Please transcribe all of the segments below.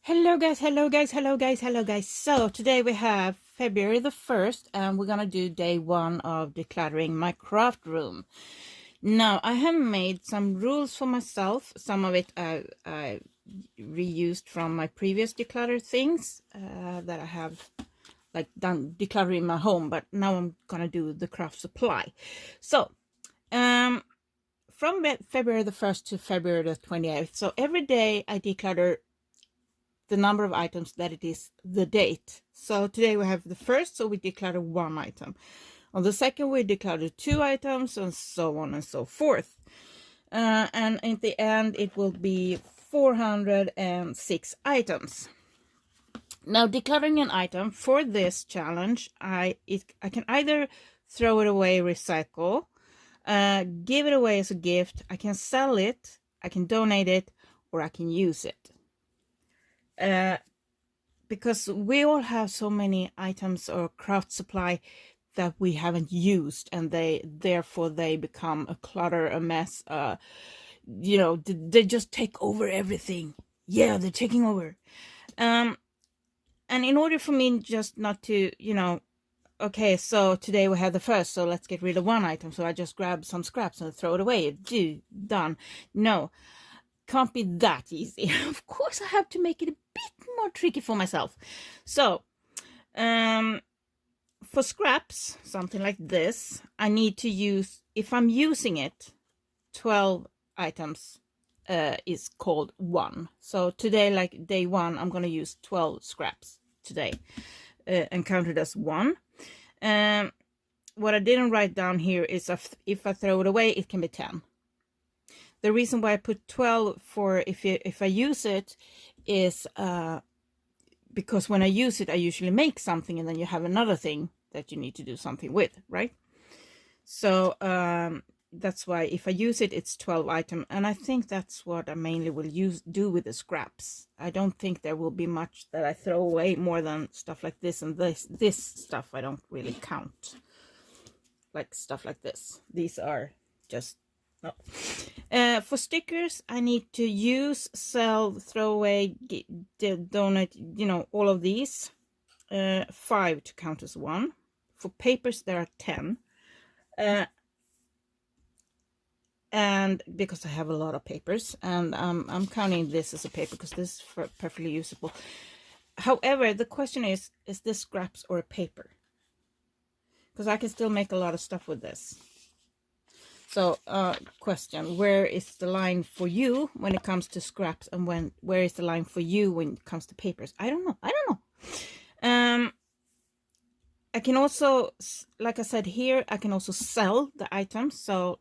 Hello guys, hello guys, hello guys, hello guys. So today we have February the 1st and we're gonna do day 1 of decluttering my craft room. Now I have made some rules for myself. Some of it I reused from my previous declutter things that I have like done decluttering my home, but now I'm gonna do the craft supply. So from February the 1st to February the 28th, so every day I declutter the number of items that it is the date. So today we have the 1st, so we declutter 1 item. On the 2nd we declutter 2 items, and so on and so forth. And in the end it will be 406 items. Now decluttering an item for this challenge, I can either throw it away, recycle, give it away as a gift, I can sell it, I can donate it, or I can use it. Because we all have so many items or craft supply that we haven't used, and therefore they become a clutter, a mess. You know, they just take over everything. Yeah, they're taking over. And in order for me just not to, okay, so today we have the 1st, so let's get rid of 1 item. So I just grab some scraps and throw it away. Done. No. Can't be that easy. Of course I have to make it a bit more tricky for myself. So for scraps, something like this, I need to use, if I'm using it, 12 items is called 1. So today, like day 1, I'm going to use 12 scraps today and count it as 1. What I didn't write down here is if I throw it away, it can be 10. The reason why I put 12 for if I use it is because when I use it, I usually make something, and then you have another thing that you need to do something with, right? So that's why if I use it, it's 12 items, and I think that's what I mainly will do with the scraps. I don't think there will be much that I throw away more than stuff like this, and this stuff I don't really count. Like stuff like this. These are just no. For stickers, I need to use, sell, throw away, donate, all of these. 5 to count as 1. For papers, there are 10. And because I have a lot of papers, and I'm counting this as a paper because this is perfectly usable. However, the question is this scraps or a paper? Because I can still make a lot of stuff with this. So, question, where is the line for you when it comes to scraps, and where is the line for you when it comes to papers? I don't know. I can also, like I said here, I can also sell the items. So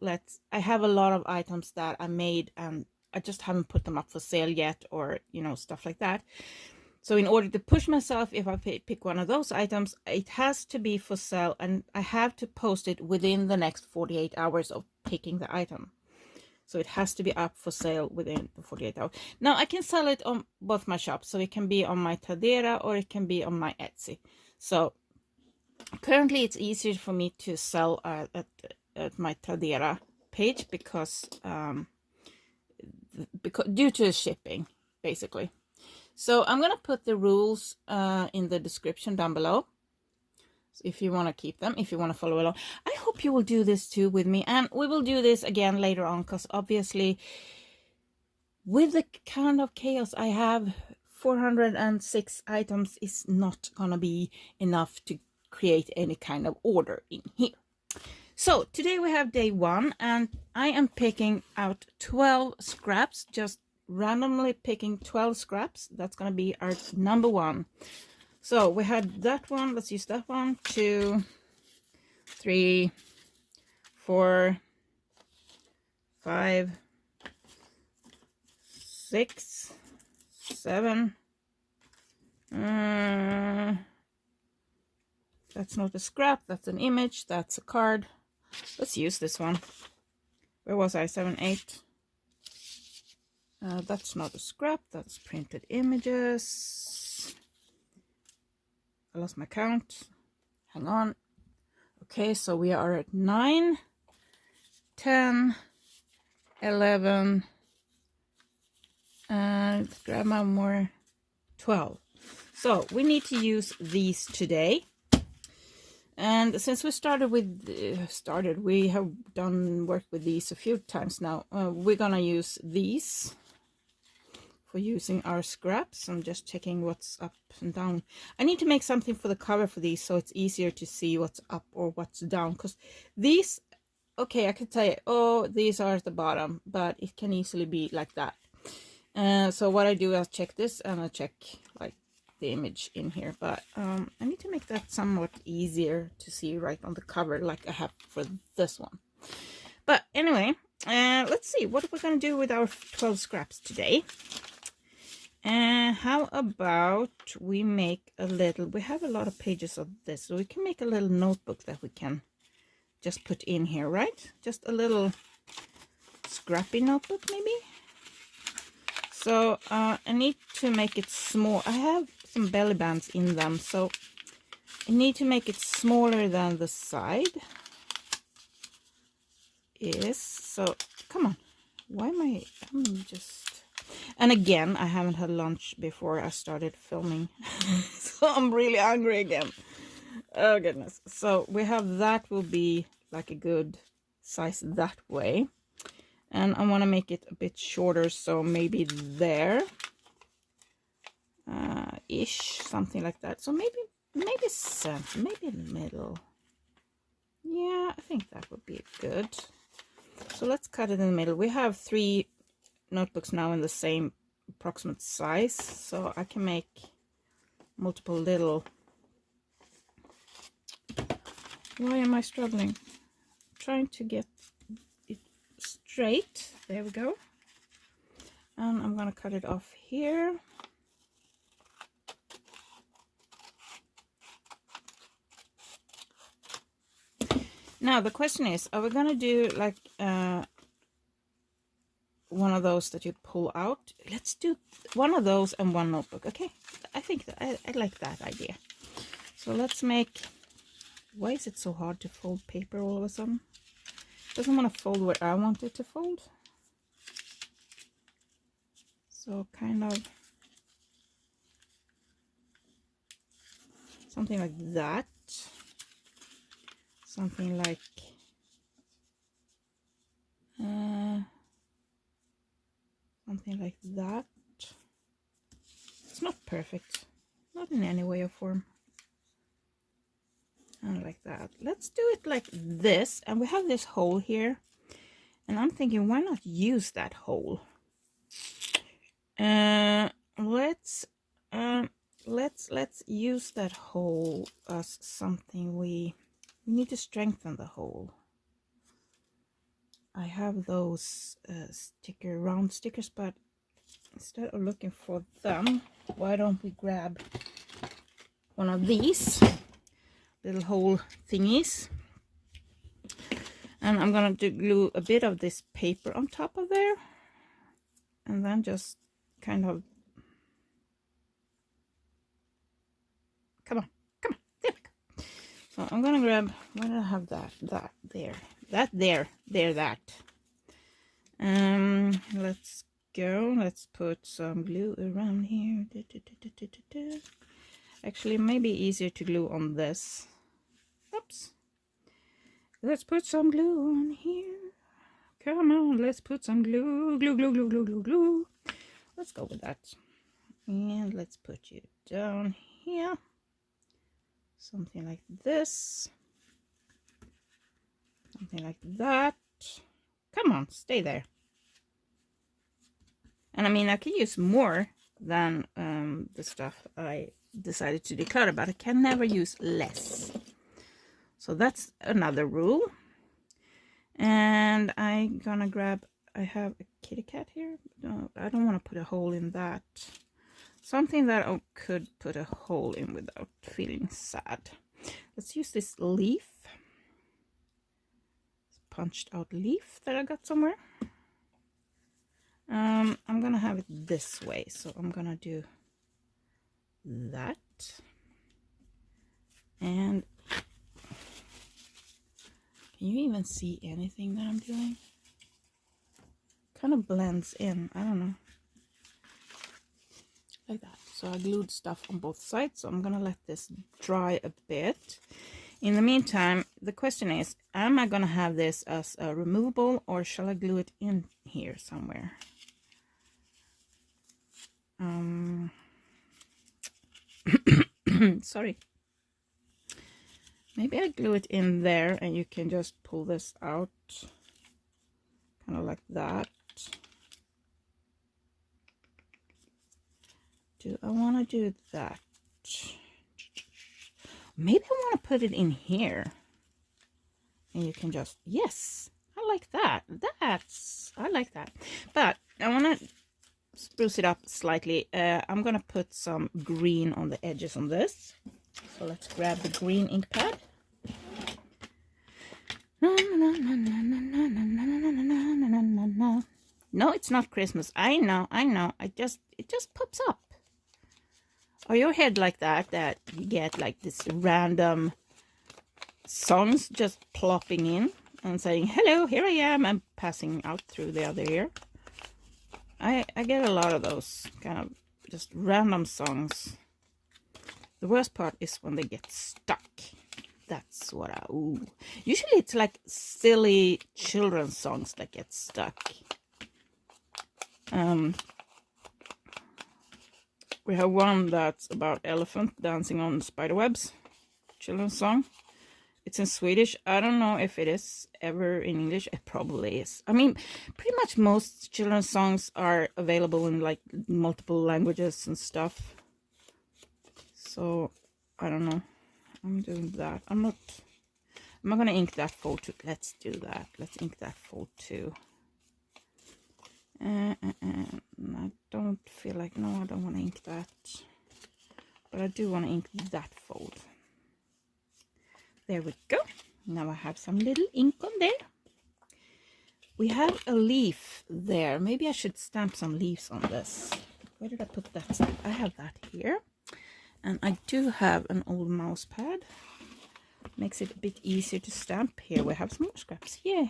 I have a lot of items that I made and I just haven't put them up for sale yet, or, stuff like that. So in order to push myself, if I pick one of those items, it has to be for sale, and I have to post it within the next 48 hours of picking the item. So it has to be up for sale within the 48 hours. Now I can sell it on both my shops. So it can be on my Tradera or it can be on my Etsy. So currently it's easier for me to sell at my Tradera page because due to shipping, basically. So I'm going to put the rules in the description down below. So if you want to keep them, if you want to follow along. I hope you will do this too with me. And we will do this again later on, because obviously with the kind of chaos I have, 406 items is not going to be enough to create any kind of order in here. So today we have day 1, and I am picking out 12 scraps, just randomly picking 12 scraps. That's going to be our number 1. So we had that one. Let's use that one. 2, 3, 4, 5, 6, 7. That's not a scrap. That's an image. That's a card. Let's use this one. Where was I? 7, 8. That's not a scrap. That's printed images. I lost my count. Hang on. Okay, so we are at 9, 10, 11. Let's grab my more 12. So we need to use these today. And since we started with, we have done work with these a few times now. We're gonna use these for using our scraps. I'm just checking what's up and down. I need to make something for the cover for these so it's easier to see what's up or what's down, because these, okay, I could say, oh, these are at the bottom, but it can easily be like that. So what I do, I'll check this and I'll check like the image in here, but I need to make that somewhat easier to see right on the cover like I have for this one. But anyway, let's see what we're gonna do with our 12 scraps today. How about we make a little, we have a lot of pages of this, so we can make a little notebook that we can just put in here, right? Just a little scrappy notebook maybe. So I need to make it small. I have some belly bands in them, so I need to make it smaller than the side is. So come on, why am I'm just, and again, I haven't had lunch before I started filming. So I'm really hungry again. Oh goodness. So we have, that will be like a good size that way. And I want to make it a bit shorter, so maybe there. Ish, something like that. So maybe center, maybe in the middle. Yeah, I think that would be good. So let's cut it in the middle. We have 3 notebooks now in the same approximate size, so I can make multiple little. Why am I struggling? Trying to get it straight. There we go. And I'm gonna cut it off here. Now the question is, are we gonna do like one of those that you pull out? Let's do one of those and one notebook. Okay, I think that I like that idea. So let's make, why is it so hard to fold paper all of a sudden? It doesn't want to fold where I want it to fold. So kind of something like that. Something like something like that. It's not perfect, not in any way or form. And like that. Let's do it like this, and we have this hole here, and I'm thinking, why not use that hole? Let's use that hole as something we need to strengthen the hole. I have those round stickers, but instead of looking for them, why don't we grab one of these little hole thingies, and I'm gonna glue a bit of this paper on top of there, and then just kind of, come on, there we go. So I'm gonna grab, why did I have that there, that. Let's go, let's put some glue around here. Actually, maybe easier to glue on this. Oops. Let's put some glue on here. Come on, let's put some glue. Let's go with that. And let's put you down here. Something like this. Something like that. Come on, stay there. And I mean, I can use more than the stuff I decided to declutter, but I can never use less. So that's another rule. And I'm gonna grab, I have a kitty cat here. No, I don't want to put a hole in that. Something that I could put a hole in without feeling sad. Let's use this leaf. It's punched out leaf that I got somewhere. I'm gonna have it this way, so I'm gonna do that. And can you even see anything that I'm doing? Kind of blends in, I don't know. like that. So I glued stuff on both sides, so I'm gonna let this dry a bit. In the meantime, the question is, am I gonna have this as a removable, or shall I glue it in here somewhere? Sorry. Maybe I glue it in there and you can just pull this out, kind of like that. Do I want to do that? Maybe I want to put it in here. And you can just, yes, I like that. I like that. But I want to spruce it up slightly. I'm going to put some green on the edges on this. So let's grab the green ink pad. No, it's not Christmas. I know. It just pops up. Are your head like that you get like this random songs just plopping in and saying, hello, here I am, and passing out through the other ear? I get a lot of those kind of just random songs. The worst part is when they get stuck. That's what ooh. Usually it's like silly children's songs that get stuck. We have one that's about elephant dancing on spider webs. Children's song. It's in Swedish. I don't know if it is ever in English. It probably is. I mean, pretty much most children's songs are available in like multiple languages and stuff. So, I don't know. I'm doing that. I'm not gonna ink that fold too. Let's do that. Let's ink that fold too. I don't feel like, no, I don't want to ink that. But I do want to ink that fold. There we go. Now I have some little ink on there. We have a leaf there. Maybe I should stamp some leaves on this. Where did I put that stamp? I have that here. And I do have an old mouse pad. Makes it a bit easier to stamp. Here we have some more scraps. Yeah.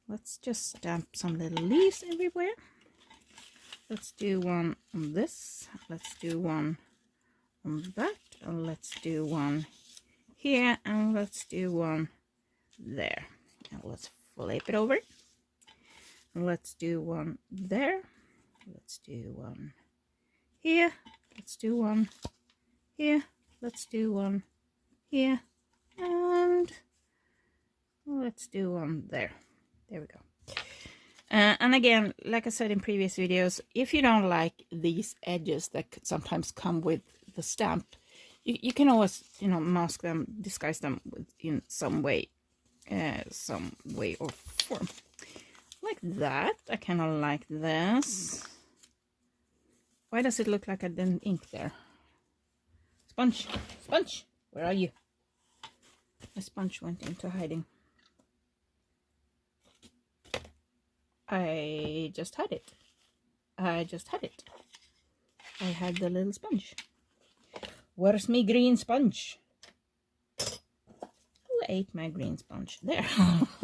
Let's just stamp some little leaves everywhere. Let's do one on this. Let's do one on that. And let's do one here. And let's do one there. And let's flip it over. And let's do one there. Let's do one here. Let's do one here. Let's do one here. And let's do one there. There we go. And again, like I said in previous videos, if you don't like these edges that sometimes come with the stamp, you can always, you know, mask them, disguise them in some way or form. Like that. I kind of like this. Why does it look like I didn't ink there? Sponge, sponge, where are you? The sponge went into hiding. I just had it. I had the little sponge. Where's my green sponge? Who ate my green sponge? There. Oh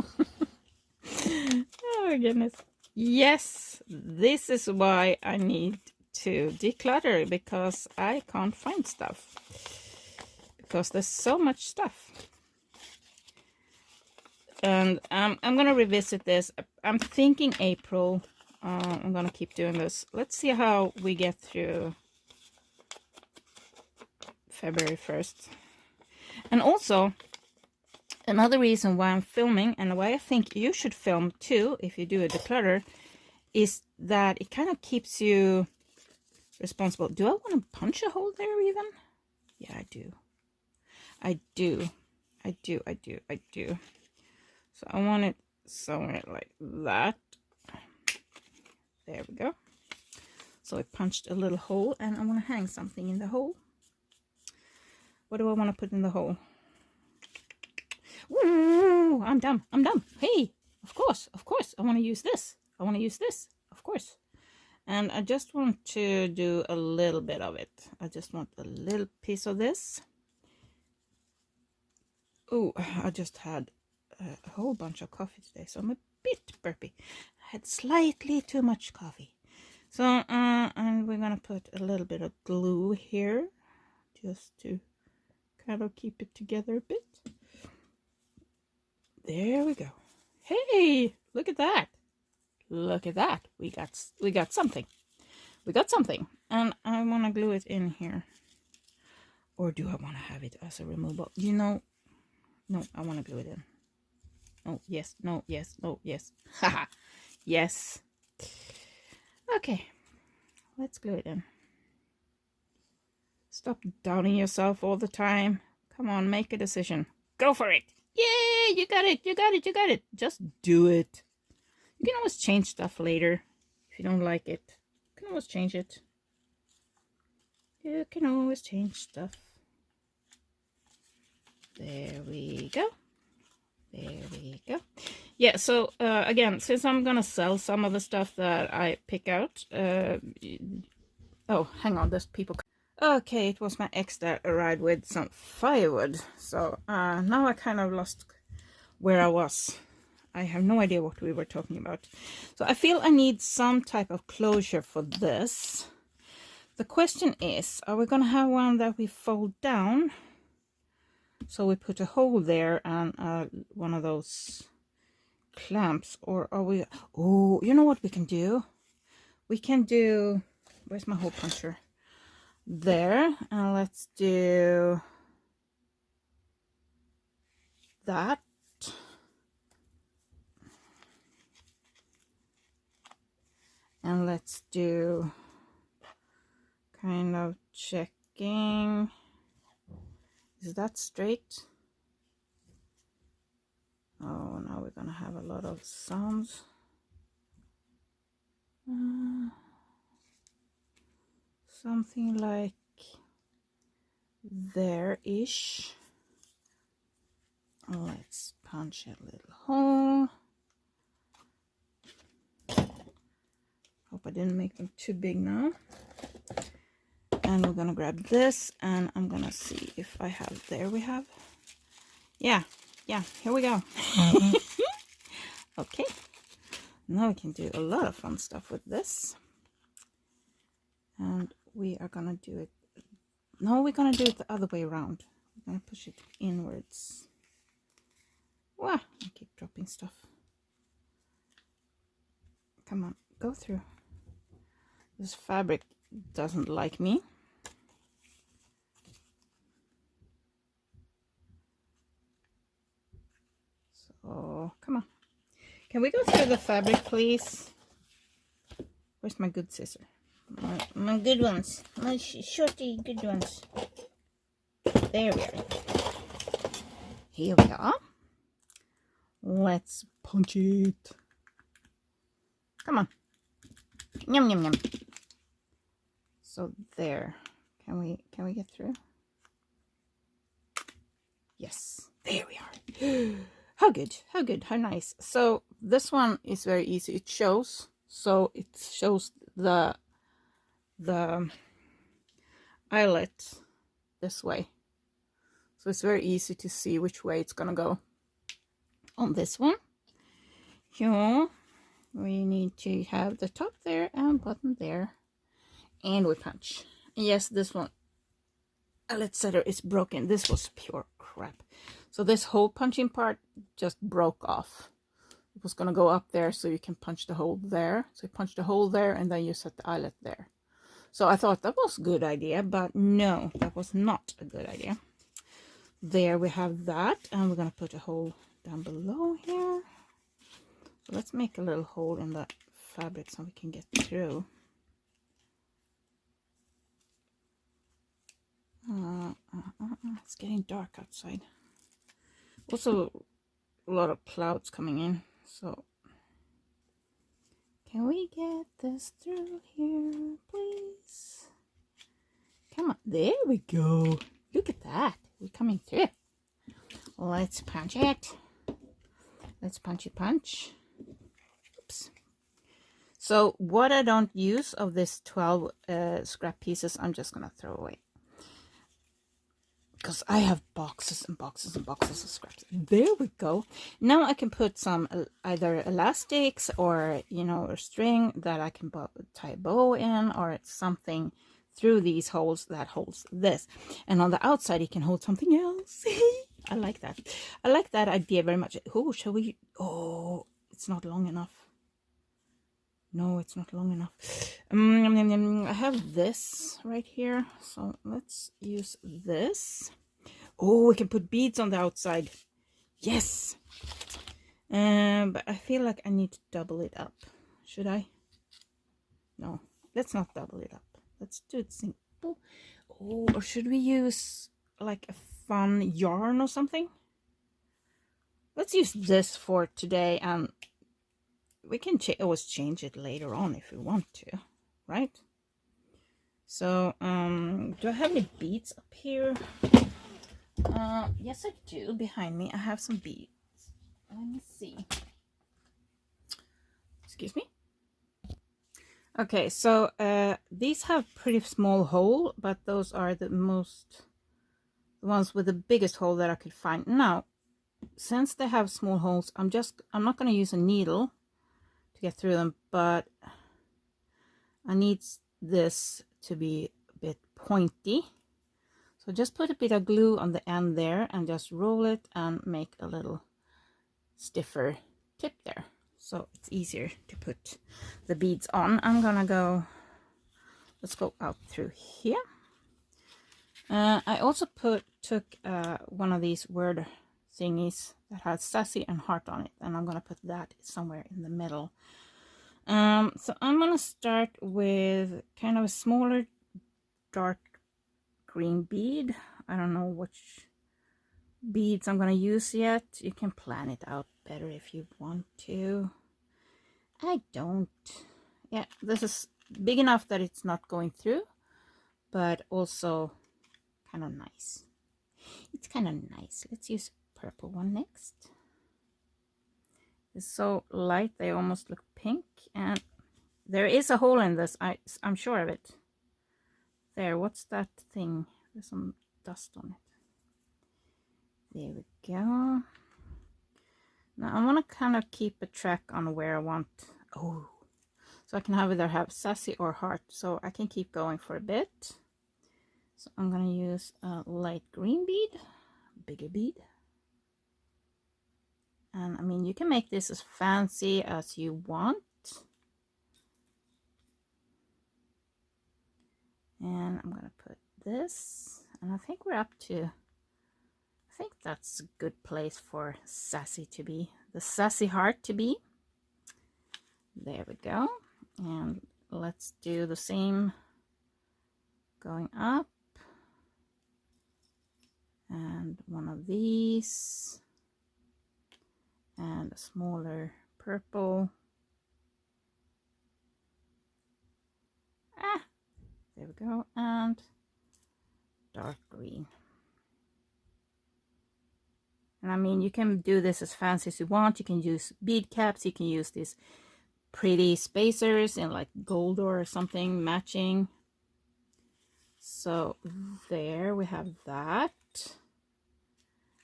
goodness. Yes, this is why I need to declutter, because I can't find stuff. Because there's so much stuff. And I'm gonna revisit this. I'm thinking April. I'm gonna keep doing this. Let's see how we get through February 1st. And also, another reason why I'm filming, and why I think you should film too if you do a declutter, is that it kind of keeps you responsible. Do I want to punch a hole there even? Yeah, I do. I do. So I want it somewhere like that. There we go. So I punched a little hole, and I want to hang something in the hole. What do I want to put in the hole? Ooh, I'm dumb. Hey, of course. I want to use this. Of course. And I just want to do a little bit of it. I just want a little piece of this. Oh, I just had a whole bunch of coffee today, so I'm a bit burpy. I had slightly too much coffee. So, and we're gonna put a little bit of glue here, just to kind of keep it together a bit. There we go. Hey, look at that. Look at that. We got something. We got something. And I want to glue it in here. Or do I want to have it as a removable? You know, no, I want to glue it in. Oh, yes, no, yes, no, yes. Haha. Yes. Okay. Let's glue it in. Stop doubting yourself all the time. Come on, make a decision. Go for it. Yay, you got it, you got it, you got it. Just do it. You can always change stuff later if you don't like it. You can always change it. You can always change stuff. There we go. There we go. Yeah, so again, since I'm gonna sell some of the stuff that I pick out, oh, hang on, there's people. Okay, it was my ex that arrived with some firewood. So now I kind of lost where I was. I have no idea what we were talking about. So I feel I need some type of closure for this. The question is, are we going to have one that we fold down? So we put a hole there and one of those clamps, or are we... Oh, you know what we can do? We can do... Where's my hole puncher? There. And let's do that. And let's do kind of checking. Is that straight? Oh, now we're gonna have a lot of sounds. Something like there-ish. Let's punch a little hole. Hope I didn't make them too big now. And we're gonna grab this and I'm gonna see if I have, there we have. Yeah, here we go. Okay, now we can do a lot of fun stuff with this. And we are gonna do it, no, we're gonna do it the other way around. We're gonna push it inwards. Wow, I keep dropping stuff. Come on, go through. This fabric doesn't like me. So, come on. Can we go through the fabric, please? Where's my good scissor? My good ones. My shorty good ones. There we are. Here we are. Let's punch it. Come on. Yum, yum, yum. So there. Can we get through? Yes. There we are. How good, how good, how nice. So this one is very easy. It shows. So it shows the eyelet this way. So it's very easy to see which way it's gonna go. On this one, here we need to have the top there and bottom there, and we punch. Yes, this one, eyelet setter is broken. This was pure crap. So this whole punching part just broke off. It was gonna go up there so you can punch the hole there. So you punch the hole there and then you set the eyelet there. So I thought that was a good idea, but no, that was not a good idea. There we have that, and we're gonna put a hole down below here. So let's make a little hole in the fabric so we can get through. It's getting dark outside. Also a lot of clouds coming in, so can we get this through here, please? Come on, there we go. Look at that, we're coming through. Let's punch it. Let's punchy punch. Oops. So what I don't use of this 12 scrap pieces, I'm just gonna throw away. because I have boxes and boxes and boxes of scraps. There we go. Now I can put some either elastics or, you know, a string that I can tie a bow in, or something through these holes that holds this. And on the outside it can hold something else. I like that. I like that idea very much. Oh, shall we? Oh, it's not long enough. No, it's not long enough. I have this right here, so let's use this. Oh, we can put beads on the outside. Yes. But I feel like I need to double it up. Should I? No, let's not double it up. Let's do it simple. Oh, or should we use like a fun yarn or something? Let's use this for today, and we can always change it later on if we want to, right? So, do I have any beads up here? Yes, I do. Behind me, I have some beads. Let me see. Excuse me. Okay, so these have pretty small hole, but those are the ones with the biggest hole that I could find. Now, since they have small holes, I'm not going to use a needle to get through them, but I need this to be a bit pointy. So just put a bit of glue on the end there and just roll it and make a little stiffer tip there, so it's easier to put the beads on. I'm gonna go, let's go out through here. I also took one of these word thingies that has sassy and heart on it, and I'm gonna put that somewhere in the middle. So I'm gonna start with kind of a smaller dark green bead. I don't know which beads I'm gonna use yet. You can plan it out better if you want to. I don't. Yeah, this is big enough that it's not going through, but also kind of nice. It's kind of nice. Let's use purple one next. It's so light they almost look pink, and there is a hole in this. I'm sure of it. There, what's that thing? There's some dust on it. There we go. Now I want to kind of keep a track on where I want. Oh, so I can either have sassy or heart, so I can keep going for a bit. So I'm going to use a light green bead, bigger bead. And I mean, you can make this as fancy as you want. And I'm going to put this, and I think we're up to, I think that's a good place for sassy to be, the sassy heart to be. There we go. And let's do the same going up. And one of these. And a smaller purple. There we go. And dark green. And I mean, you can do this as fancy as you want. You can use bead caps. You can use these pretty spacers in like gold or something matching. So there we have that.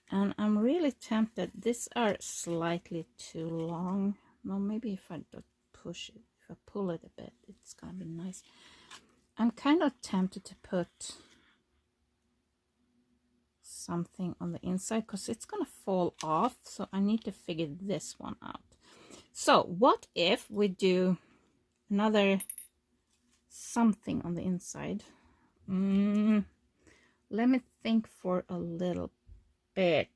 And I'm really tempted. These are slightly too long. No, maybe if I don't push it, if I pull it a bit, it's gonna be nice. I'm kind of tempted to put something on the inside because it's gonna fall off, so I need to figure this one out. So what if we do another something on the inside? Let me think for a little bit.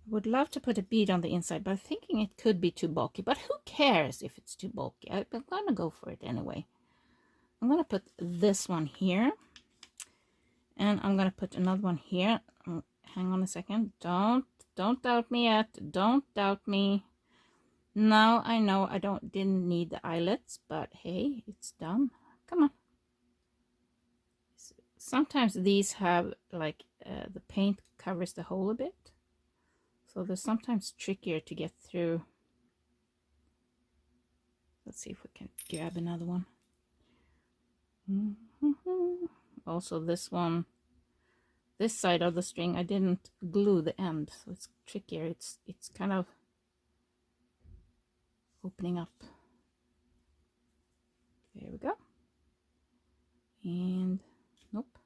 Would love to put a bead on the inside, but I'm thinking it could be too bulky. But who cares if it's too bulky? I'm gonna go for it anyway. I'm gonna put this one here, and I'm gonna put another one here. Hang on a second. Don't doubt me yet. Don't doubt me. Now I know I didn't need the eyelets, but hey, it's done. Come on. Sometimes these have like the paint covers the hole a bit. So they're sometimes trickier to get through. Let's see if we can grab another one. Also this one, this side of the string, I didn't glue the end, so it's trickier. It's kind of opening up. There we go. And nope.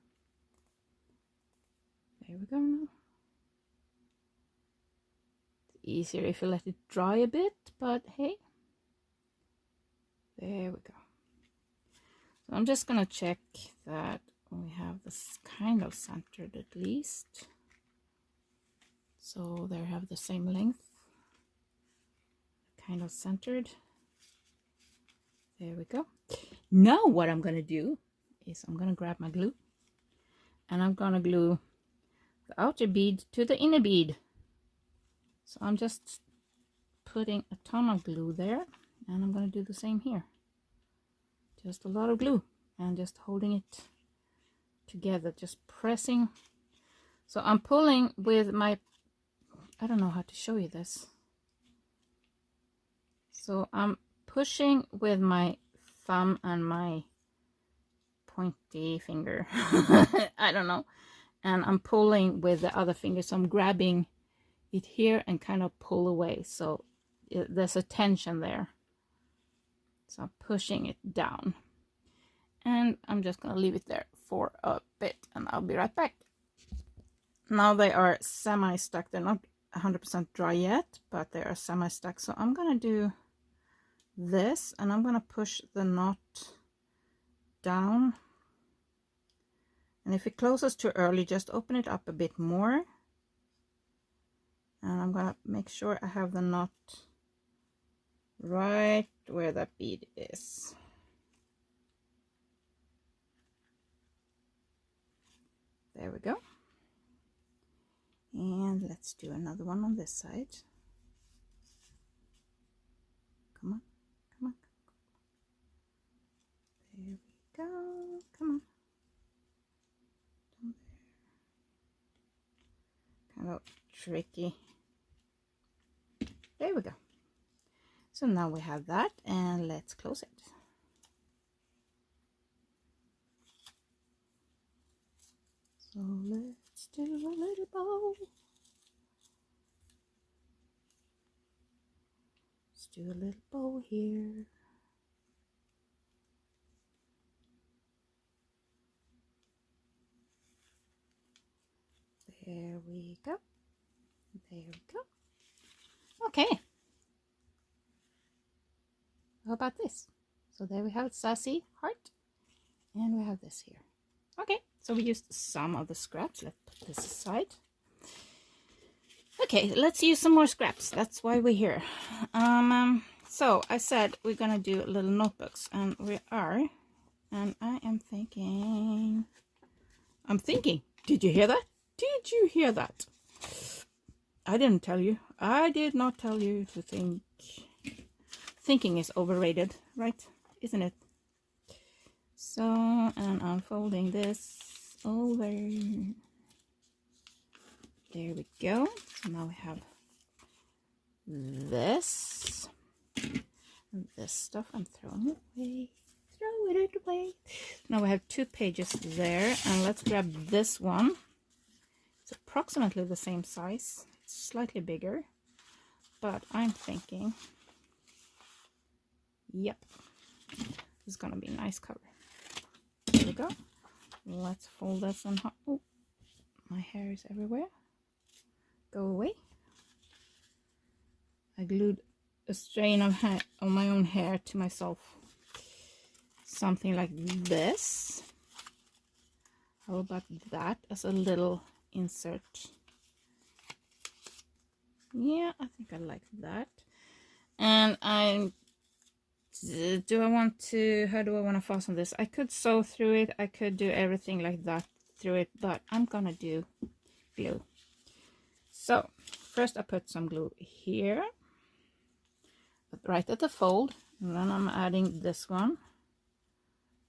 There we go now. It's easier if you let it dry a bit, but hey. There we go. So I'm just gonna check that we have this kind of centered at least. So they have the same length. Kind of centered. There we go. Now what I'm gonna do is I'm gonna grab my glue and I'm gonna glue the outer bead to the inner bead. So I'm just putting a ton of glue there, and I'm gonna do the same here. Just a lot of glue and just holding it together, just pressing. So I'm pulling with my, I don't know how to show you this. So I'm pushing with my thumb and my pointy finger. I don't know. And I'm pulling with the other finger. So I'm grabbing it here and kind of pull away. So there's a tension there. So I'm pushing it down. And I'm just going to leave it there for a bit and I'll be right back. Now they are semi-stuck. They're not 100% dry yet, but they are semi-stuck. So I'm going to do this and I'm going to push the knot down. And if it closes too early, just open it up a bit more. And I'm going to make sure I have the knot right where that bead is. There we go. And let's do another one on this side. Come on, come on. There we go. Come on. Down there. Kind of tricky. There we go. So now we have that, and let's close it. So let's do a little bow. Let's do a little bow here. There we go. There we go. Okay. How about this? So there we have sassy heart, and we have this here. Okay, so we used some of the scraps. Let's put this aside. Okay, let's use some more scraps. That's why we're here. So I said we're gonna do little notebooks, and we are. And I am thinking. Did you hear that? Did you hear that? I didn't tell you. I did not tell you to think. Thinking is overrated, right? Isn't it? So, and I'm folding this over. There we go. So now we have this. This stuff I'm throwing away. Throw it away. Now we have 2 pages there, and let's grab this one. It's approximately the same size. It's slightly bigger, but I'm thinking, yep, this is gonna be a nice cover. There we go. Let's fold this and oh, my hair is everywhere. Go away. I glued a strain of hair on my own hair to myself. Something like this. How about that as a little insert? Yeah, I think I like that. And how do I want to fasten this? I could sew through it. I could do everything like that through it, but I'm gonna do glue. So first I put some glue here, right at the fold, and then I'm adding this one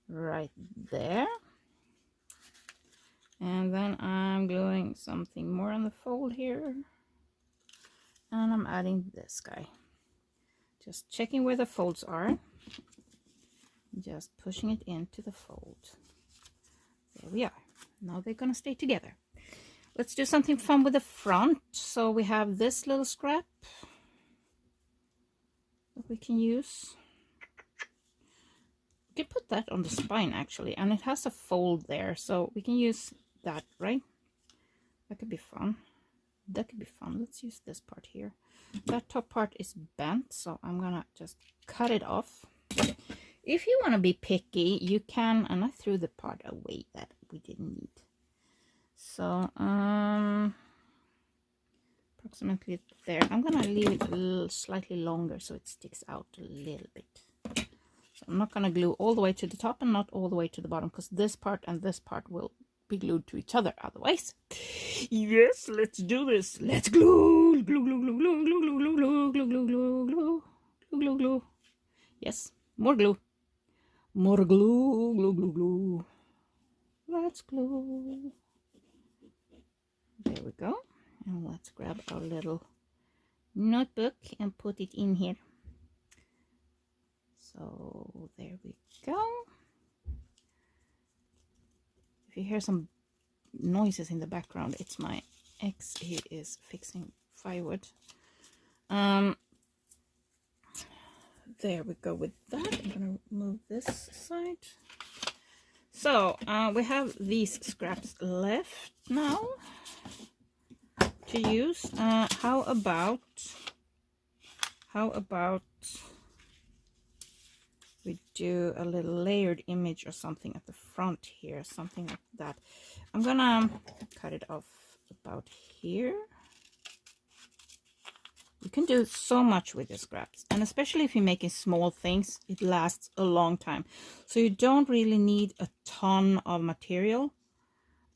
right there, and then I'm gluing something more on the fold here, and I'm adding this guy. Just checking where the folds are, just pushing it into the fold. There we are. Now they're gonna stay together. Let's do something fun with the front. So we have this little scrap that we can use. We can put that on the spine actually, and it has a fold there, so we can use that, right? That could be fun. That could be fun. Let's use this part here. That top part is bent, so I'm gonna just cut it off. If you want to be picky, you can, and I threw the part away that we didn't need. So approximately there. I'm gonna leave it a little slightly longer so it sticks out a little bit. So I'm not gonna glue all the way to the top and not all the way to the bottom, because this part and this part will be glued to each other otherwise. Yes, let's do this. Let's glue, glue, glue, glue, glue, glue, glue, glue, glue, glue, glue, glue, glue, glue, glue. Yes, more glue. More glue, glue, glue, glue. Let's glue. There we go. And let's grab our little notebook and put it in here. So there we go. If you hear some noises in the background, it's my ex. He is fixing firewood. There we go with that. I'm gonna move this side. So we have these scraps left now to use. How about we do a little layered image or something at the front here, something like that. I'm gonna cut it off about here. You can do so much with the scraps, and especially if you're making small things, it lasts a long time. So you don't really need a ton of material,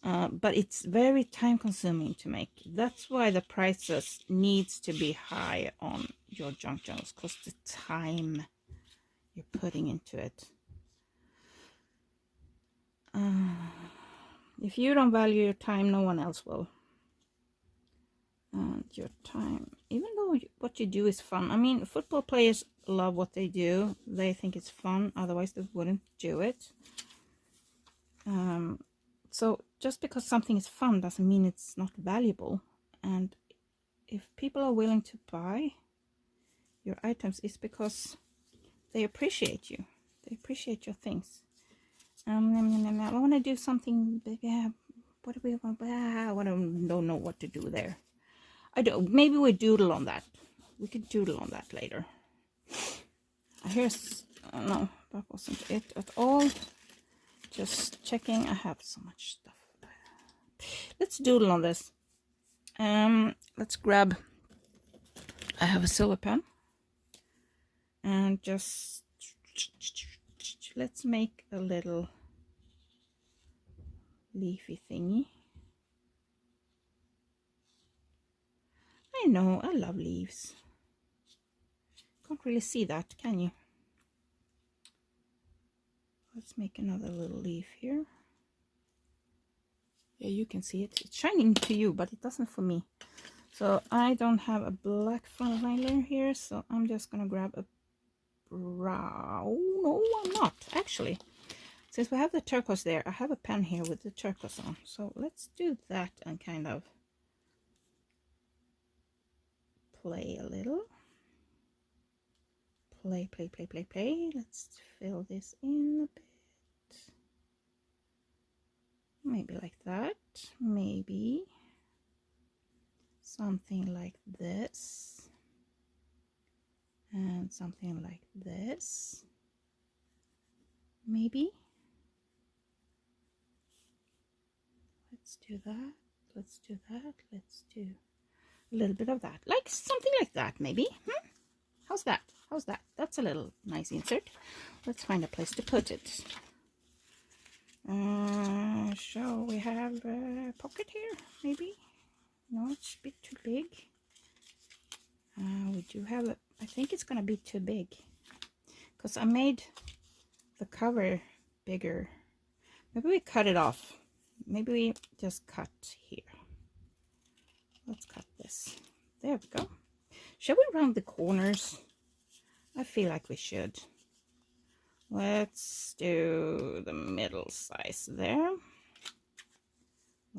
but it's very time consuming to make. That's why the prices needs to be high on your junk journals, because the time you're putting into it. If you don't value your time, no one else will. And your time, even though what you do is fun. I mean, football players love what they do. They think it's fun, otherwise they wouldn't do it. So just because something is fun doesn't mean it's not valuable. And if people are willing to buy your items, it's because they appreciate you. They appreciate your things. I want to do something big. What do we want? I don't know what to do there. I don't. Maybe we doodle on that. We could doodle on that later. Here's. No, that wasn't it at all. Just checking. I have so much stuff. Let's doodle on this. Let's grab. I have a silver pen. And just let's make a little leafy thingy. I know, I love leaves. Can't really see that, can you? Let's make another little leaf here. Yeah, you can see it. It's shining to you, but it doesn't for me. So I don't have a black fineliner here, so I'm just gonna grab a brown. No, I'm not actually. Since we have the turquoise there, I have a pen here with the turquoise on. So let's do that and kind of play a little. Play. Let's fill this in a bit. Maybe like that. Maybe something like this. And something like this. Maybe. Let's do that. Let's do that. Let's do a little bit of that. Like something like that, maybe. How's that? How's that? That's a little nice insert. Let's find a place to put it. Shall we have a pocket here? Maybe? No, it's a bit too big. We do have a, I think it's gonna be too big because I made the cover bigger. Maybe we cut it off. Maybe we just cut here. Let's cut this. There we go. Shall we round the corners? I feel like we should. Let's do the middle size there.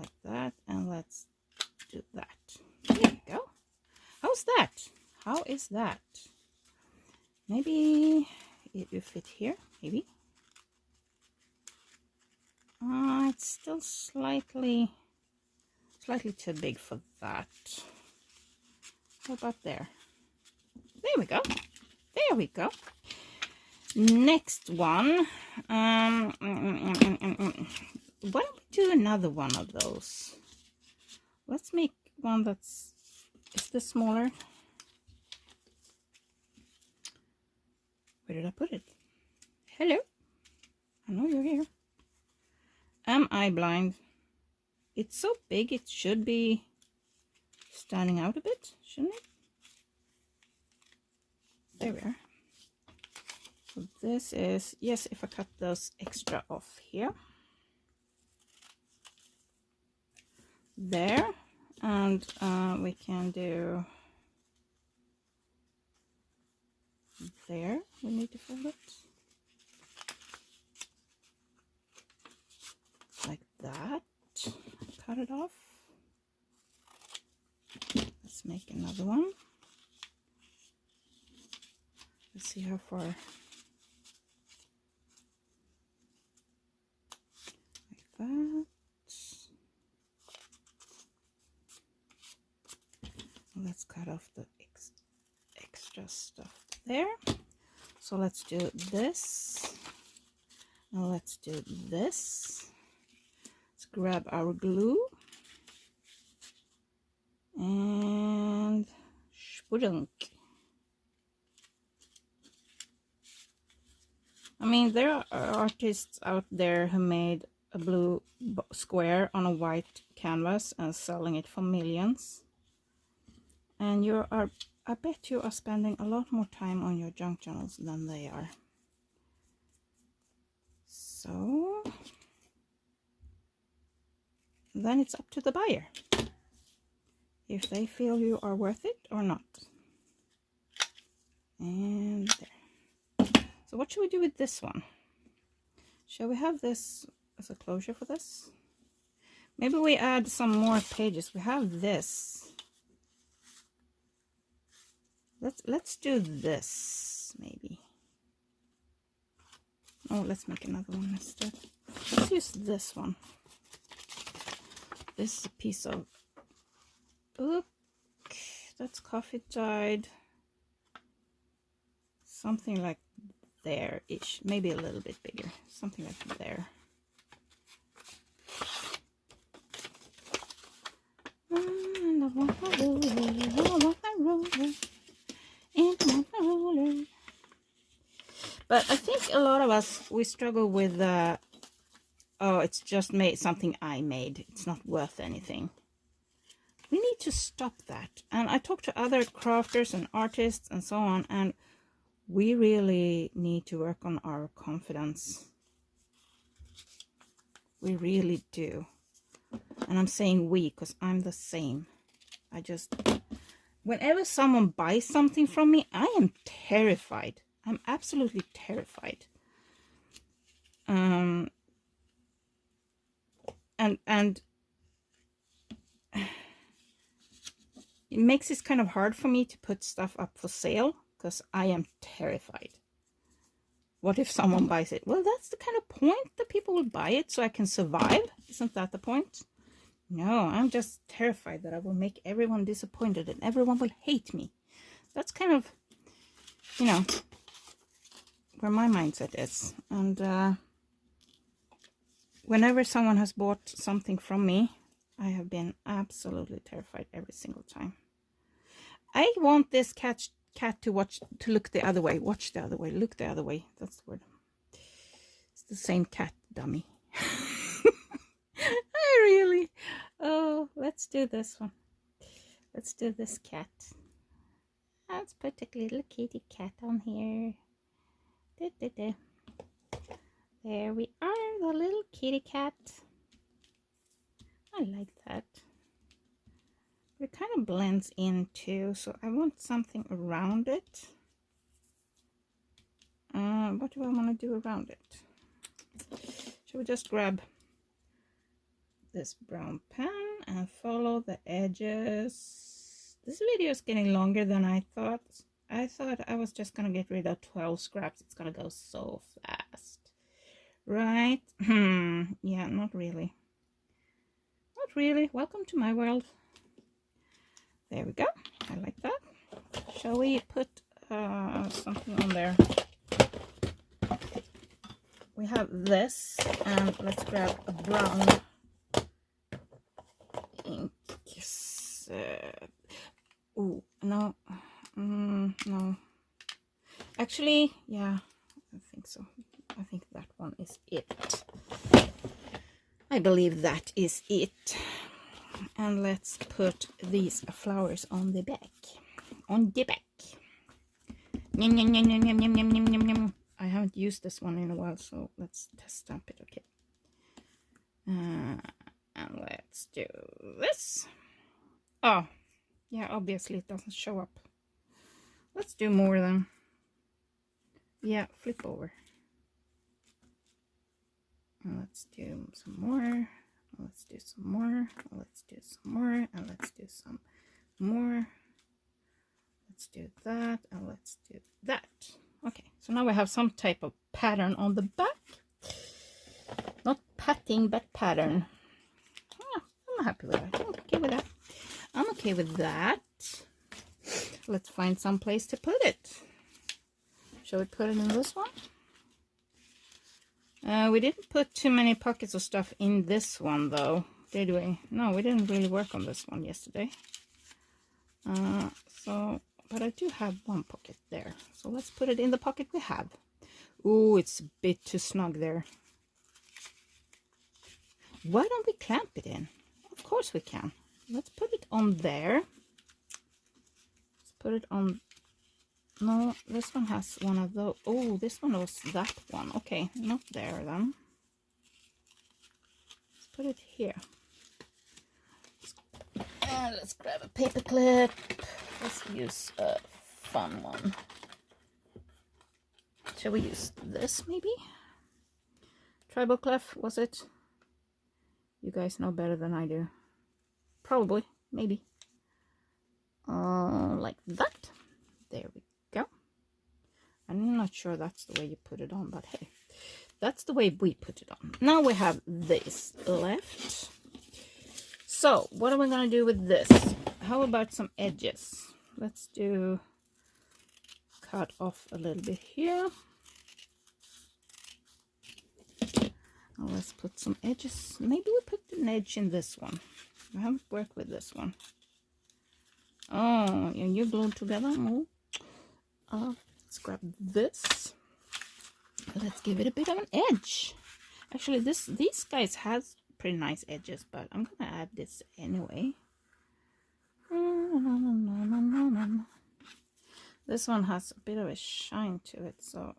like that, and let's do that. There we go. How's that? How is that? Maybe it will fit here, maybe. It's still slightly too big for that. How about there? There we go. There we go. Next one. Why don't we do another one of those? Let's make one that's... Is this smaller? Where did I put it? Hello? I know you're here. Am I blind? It's so big, it should be standing out a bit, shouldn't it? There we are. So this is, yes, if I cut those extra off here. There. And we can do there. We need to fold it. Like that. Cut it off. Let's make another one. Let's see how far. Like that. Let's cut off the extra stuff there. So let's do this. Now let's do this. Let's grab our glue. And spudunk. I mean, there are artists out there who made a blue square on a white canvas and selling it for millions. And I bet you are spending a lot more time on your junk journals than they are. So then it's up to the buyer if they feel you are worth it or not. And there. So what should we do with this one? Shall we have this as a closure for this? Maybe we add some more pages. We have this. Let's do this, maybe. Oh, let's make another one instead. Let's use this one. This is a piece of book. That's coffee dyed. Something like there-ish. Maybe a little bit bigger. Something like there. But I think a lot of us, we struggle with, oh, it's just made something I made. It's not worth anything. We need to stop that. And I talk to other crafters and artists and so on, and we really need to work on our confidence. We really do. And I'm saying we, because I'm the same. Whenever someone buys something from me, I am terrified. I'm absolutely terrified. And it makes it kind of hard for me to put stuff up for sale because I am terrified. What if someone buys it? Well, that's the kind of point that people will buy it so I can survive. Isn't that the point? No, I'm just terrified that I will make everyone disappointed and everyone will hate me. That's kind of, you know, where my mindset is. And whenever someone has bought something from me, I have been absolutely terrified every single time. I want this cat to look the other way. Watch the other way. Look the other way. That's the word. It's the same cat, dummy. Oh, let's do this one. Let's do this cat. Let's put a little kitty cat on here. There we are, the little kitty cat. I like that. It kind of blends in too, so I want something around it. What do I want to do around it? Should we just grab this brown pen and follow the edges. This video is getting longer than I thought. I thought I was just gonna get rid of 12 scraps. It's gonna go so fast, right? Yeah, not really. Not really. Welcome to my world. There we go. I like that. Shall we put something on there? We have this, and let's grab a brown ink. Oh no, no. Actually, yeah, I think so. I think that one is it. I believe that is it. And let's put these flowers on the back. On the back. Yum, yum, yum, yum, yum, yum, yum, yum, yum. I haven't used this one in a while, so let's test stamp it. Okay. And let's do this. Oh, yeah, obviously it doesn't show up. Let's do more then. Yeah, flip over. And let's do some more. Let's do some more. Let's do some more. And let's do some more. Let's do that. And let's do that. Okay, so now we have some type of pattern on the back. Not patting, but pattern. Yeah, I'm happy with that. I'm okay with that. I'm okay with that. Let's find some place to put it. Shall we put it in this one? We didn't put too many pockets of stuff in this one though, did we? No, we didn't really work on this one yesterday. But I do have one pocket there. So let's put it in the pocket we have. Ooh, it's a bit too snug there. Why don't we clamp it in? Of course we can. Let's put it on there. Let's put it on. No, this one has one of those. Oh, this one was that one. Okay, not there then. Let's put it here. And let's grab a paper clip. Let's use a fun one. Shall we use this maybe? Tribal clef, was it? You guys know better than I do. Probably, maybe. Like that. There we go. I'm not sure that's the way you put it on, but hey, that's the way we put it on. Now we have this left. So what are we going to do with this? How about some edges? Let's do cut off a little bit here. Now let's put some edges. Maybe we put an edge in this one. I haven't worked with this one. Oh, and you glued together. Oh. Let's grab this. Let's give it a bit of an edge. Actually, these guys has pretty nice edges, but I'm gonna add this anyway. This one has a bit of a shine to it, so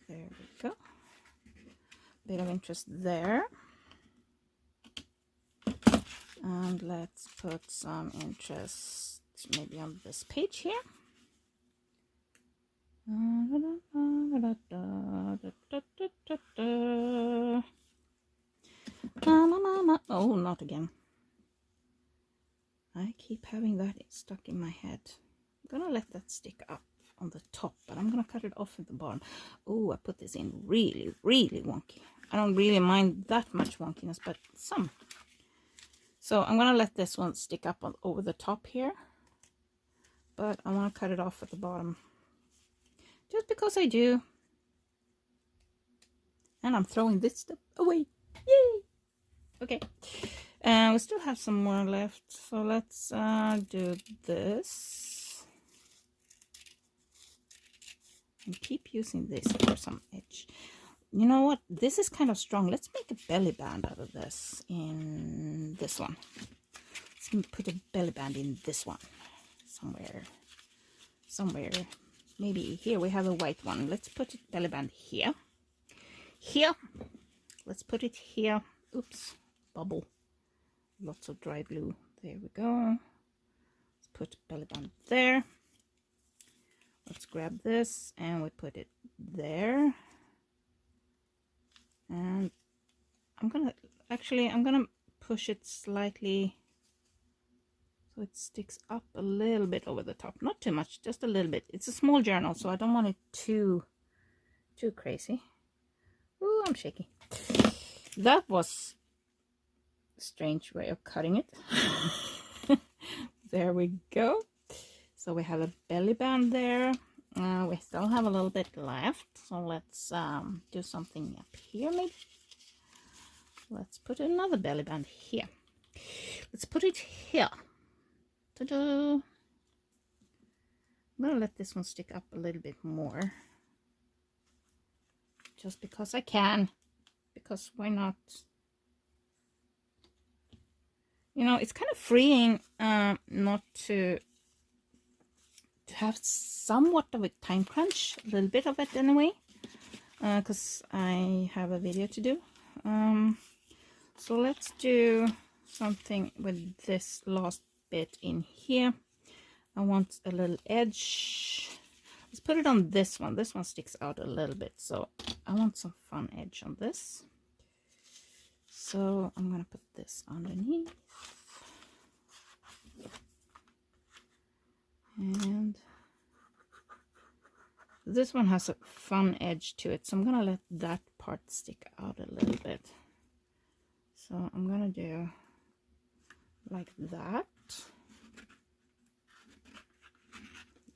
there we go. Bit of interest there. And let's put some interest maybe on this page here. Oh, not again. I keep having that stuck in my head. I'm gonna let that stick up on the top, but I'm gonna cut it off at the bottom. Oh, I put this in really, really wonky. I don't really mind that much wonkiness, but some. So I'm gonna let this one stick up over the top here, but I want to cut it off at the bottom. Just because I do. And I'm throwing this stuff away. Yay! Okay. We still have some more left. So let's do this. And keep using this for some edge. You know what? This is kind of strong. Let's make a belly band out of this in this one. Let's put a belly band in this one. Somewhere. Maybe here we have a white one. Let's put it belly band here. Here. Let's put it here. Oops. Bubble. Lots of dry glue. There we go. Let's put belly band there. Let's grab this and we put it there. And I'm gonna push it slightly so it sticks up a little bit over the top. Not too much, just a little bit. It's a small journal, so I don't want it too crazy. Ooh, I'm shaky. That was a strange way of cutting it. There we go. So we have a belly band there. We still have a little bit left, so let's do something up here maybe. Let's put another belly band here. Let's put it here. Ta-da! I'm gonna let this one stick up a little bit more. Just because I can. Because why not? You know, it's kind of freeing not to have somewhat of a time crunch, a little bit of it anyway, because I have a video to do. So let's do something with this last bit in here. I want a little edge. Let's put it on this one. This one sticks out a little bit, so I want some fun edge on this. So I'm gonna put this underneath. And this one has a fun edge to it, so I'm gonna let that part stick out a little bit. So I'm gonna do like that.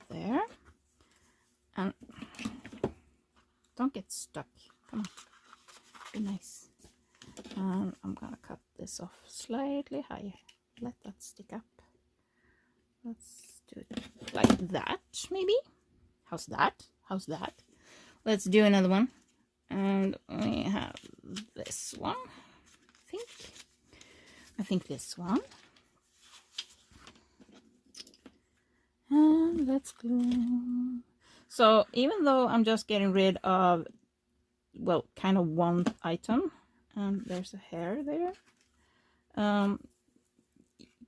There. And don't get stuck. Come on. Be nice. And I'm gonna cut this off slightly higher. Let that stick up. Let's do it like that, maybe. How's that? How's that? Let's do another one. And we have this one, I think this one. And let's glue. So even though I'm just getting rid of, well, kind of one item, and there's a hair there,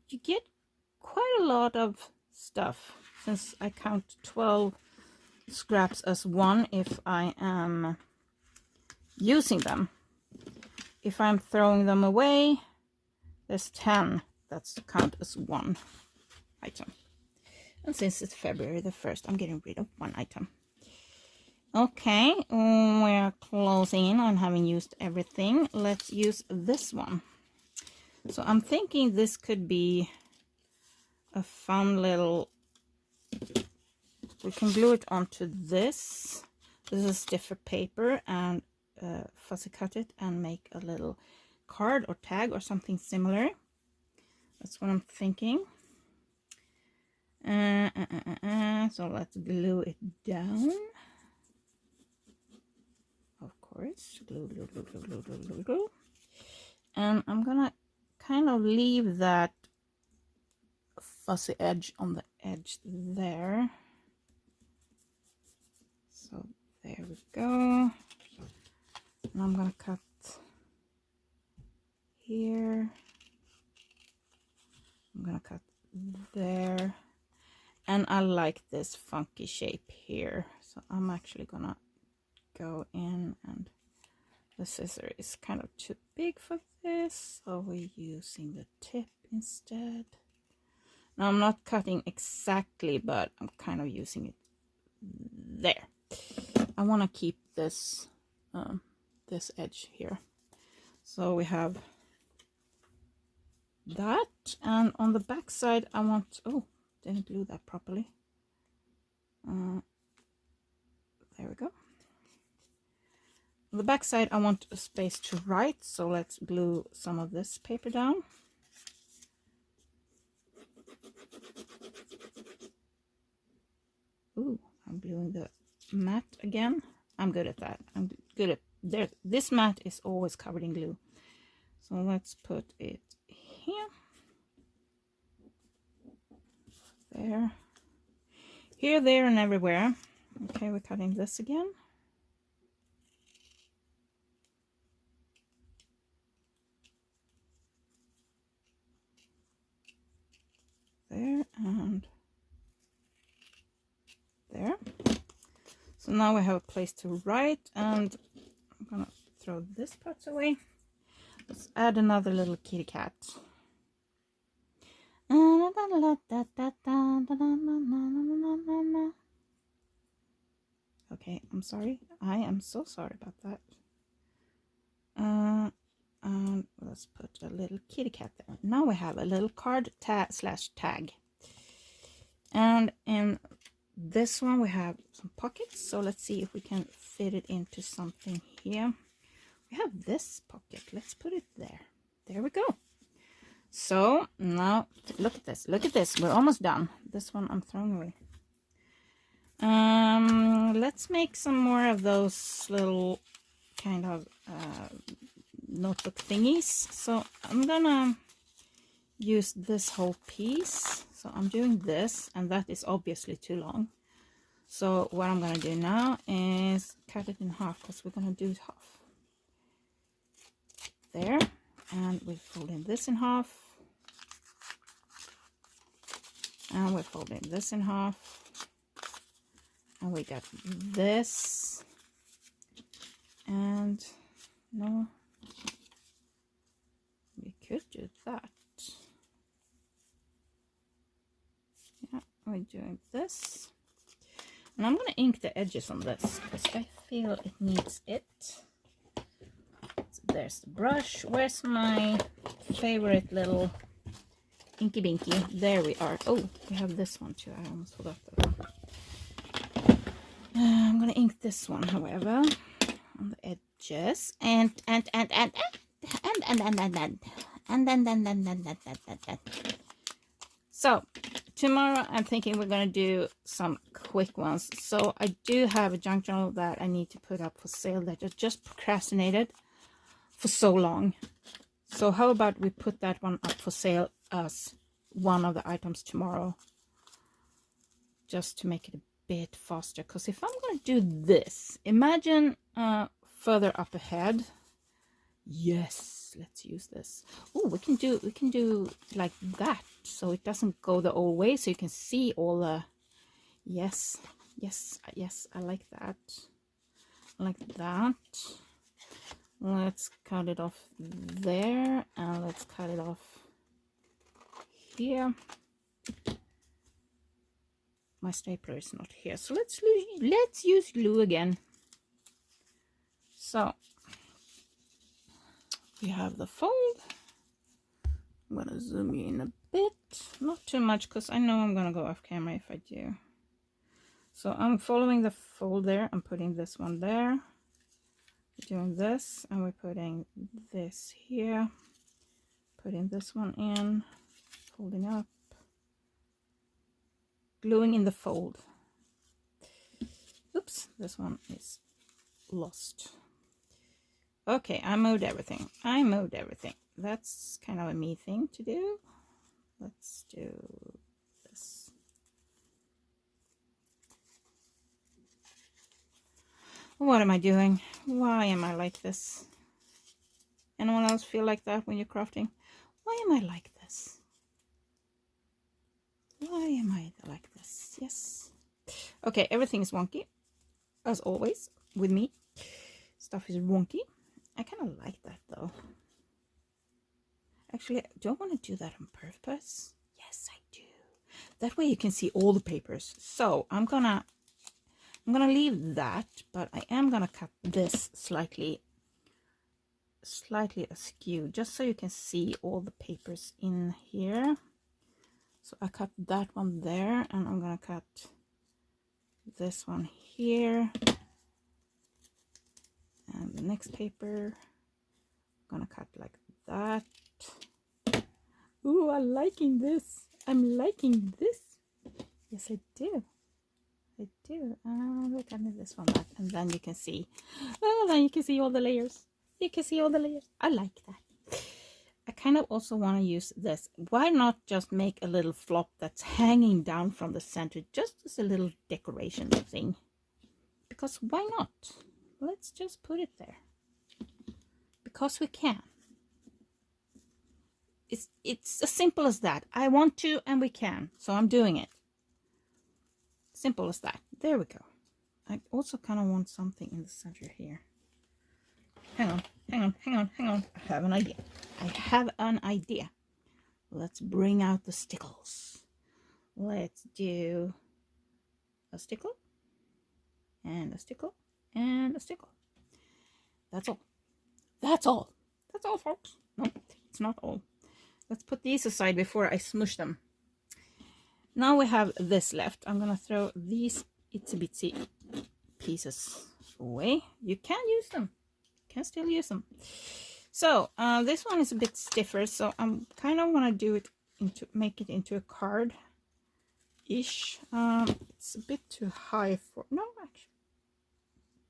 you get quite a lot of stuff, since I count 12 scraps as one if I am using them. If I'm throwing them away, there's 10 that's count as one item. And since it's February the 1st, I'm getting rid of one item. Okay, we're closing in on having used everything. Let's use this one. So I'm thinking this could be a fun little, we can glue it onto this. This is stiffer paper, and fussy cut it and make a little card or tag or something similar. That's what I'm thinking. So let's glue it down. Of course, glue, glue, glue, glue, glue, glue, glue, glue. And I'm gonna kind of leave that fussy edge on the edge there. So there we go. And I'm gonna cut here. I'm gonna cut there. And I like this funky shape here, so I'm actually gonna go in, and the scissor is kind of too big for this, so we're using the tip instead. Now I'm not cutting exactly, but I'm kind of using it there. I want to keep this this edge here, so we have that. And on the back side I want, oh, didn't glue that properly. There we go. On the back side I want a space to write, so let's glue some of this paper down. Ooh, I'm gluing the mat again. I'm good at that. I'm good at there. This mat is always covered in glue, so let's put it here. There, here, there, and everywhere. Okay, we're cutting this again. There and there. So now we have a place to write, and I'm gonna throw this part away. Let's add another little kitty cat. Okay, I'm sorry. I am so sorry about that. Let's put a little kitty cat there. Now we have a little card tag. And in this one we have some pockets. So let's see if we can fit it into something here. We have this pocket. Let's put it there. There we go. So now look at this. Look at this. We're almost done. This one I'm throwing away. Let's make some more of those little kind of notebook thingies. So I'm gonna use this whole piece. So I'm doing this, and that is obviously too long. So what I'm gonna do now is cut it in half, because we're gonna do it half. There, and we're folding this in half, and we're folding this in half, and we got this, and no, we could do that. Yeah, we're doing this, and I'm gonna ink the edges on this because I feel it needs it. So there's the brush. Where's my favorite little inky binky? There we are. Oh, we have this one too. I almost forgot that one. I'm gonna ink this one, however, on the edges, and. So tomorrow I'm thinking we're gonna do some quick ones. So I do have a junk journal that I need to put up for sale that I just procrastinated for so long. So how about we put that one up for sale as one of the items tomorrow, just to make it a bit faster. Because if I'm gonna do this, imagine further up ahead. Yes, let's use this. Oh, we can do like that, so it doesn't go the old way, so you can see all the. Yes, I like that. I like that. Let's cut it off there, and let's cut it off here. My stapler is not here, so let's use glue again. So we have the fold. I'm gonna zoom you in a bit, not too much, because I know I'm gonna go off camera if I do. So I'm following the fold there. I'm putting this one there. We're doing this, and we're putting this here. Putting this one in, folding up, gluing in the fold. Oops, this one is lost. Okay, I moved everything. That's kind of a me thing to do. Let's do this. What am I doing? Why am I like this? Anyone else feel like that when you're crafting? Why am I like this? Why am I like this? Yes. Okay, everything is wonky, as always, with me. Stuff is wonky. I kind of like that though. Actually, I don't want to do that on purpose. Yes, I do. That way you can see all the papers. So I'm gonna leave that, but I am gonna cut this slightly askew, just so you can see all the papers in here. So I cut that one there, and I'm gonna cut this one here. And the next paper, I'm gonna cut like that. Ooh, I'm liking this. I'm liking this. Yes, I do. I do. Look at this one back, and then you can see. Oh, then you can see all the layers. You can see all the layers. I like that. I kind of also want to use this. Why not just make a little flop that's hanging down from the center, just as a little decoration thing? Because why not? Let's just put it there. Because we can. It's as simple as that. I want to, and we can. So I'm doing it. Simple as that. There we go. I also kind of want something in the center here. Hang on. I have an idea. I have an idea. Let's bring out the stickles. Let's do a stickle and a stickle and a stickle. That's all. That's all. That's all, folks. No, it's not all. Let's put these aside before I smush them. Now we have this left. I'm gonna throw these itsy bitsy pieces away. You can use them. You can still use them. So this one is a bit stiffer, so I'm kind of want to do it into, make it into a card ish. It's a bit too high for, no, actually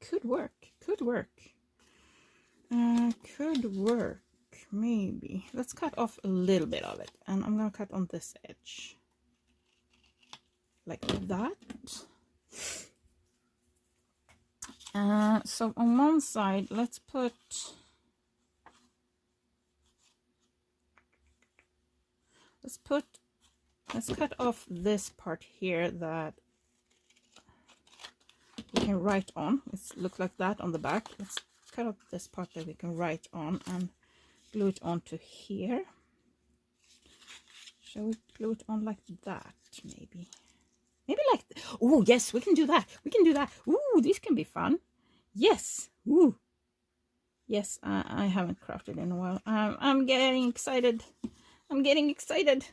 could work, could work, maybe. Let's cut off a little bit of it, and I'm gonna cut on this edge like that. So on one side, let's cut off this part here that we can write on. It looks like that on the back. Let's cut off this part that we can write on and glue it onto here. Shall we glue it on like that? Maybe like, oh yes, we can do that. We can do that. Ooh, this can be fun. Yes. Ooh. Yes, I haven't crafted in a while. I'm getting excited. I'm getting excited.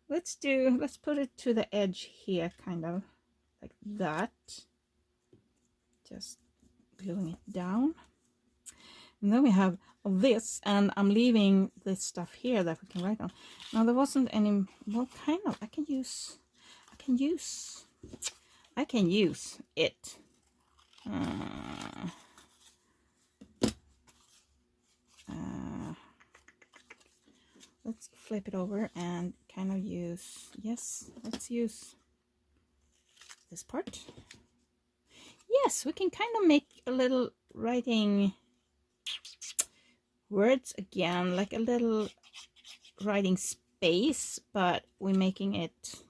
Let's put it to the edge here, kind of like that. Just gluing it down. And then we have this, and I'm leaving this stuff here that we can write on. Now there wasn't any, well, kind of, I can use it. Let's flip it over and kind of use, yes, let's use this part. Yes, we can kind of make a little writing words again, like a little writing space, but we're making it,